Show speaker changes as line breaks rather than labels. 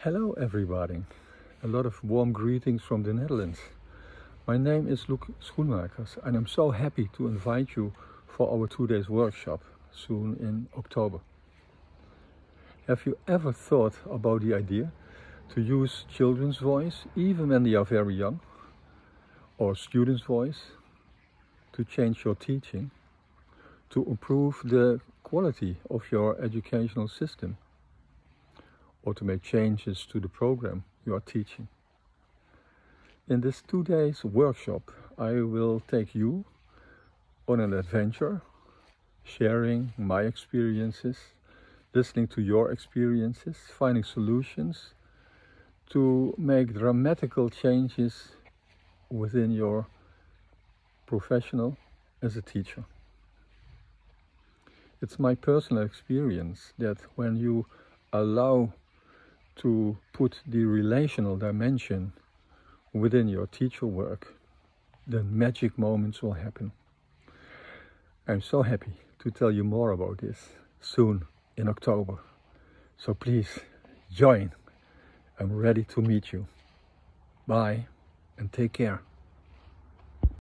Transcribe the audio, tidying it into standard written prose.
Hello everybody, a lot of warm greetings from the Netherlands. My name is Loek Schoenmakers and I'm so happy to invite you for our 2 days workshop soon in October. Have you ever thought about the idea to use children's voice even when they are very young, or students' voice, to change your teaching, to improve the quality of your educational system, or to make changes to the program you are teaching? In this 2 days workshop, I will take you on an adventure, sharing my experiences, listening to your experiences, finding solutions to make dramatical changes within your professional as a teacher. It's my personal experience that when you allow to put the relational dimension within your teacher work, then magic moments will happen. I'm so happy to tell you more about this soon in October. So please join. I'm ready to meet you. Bye and take care.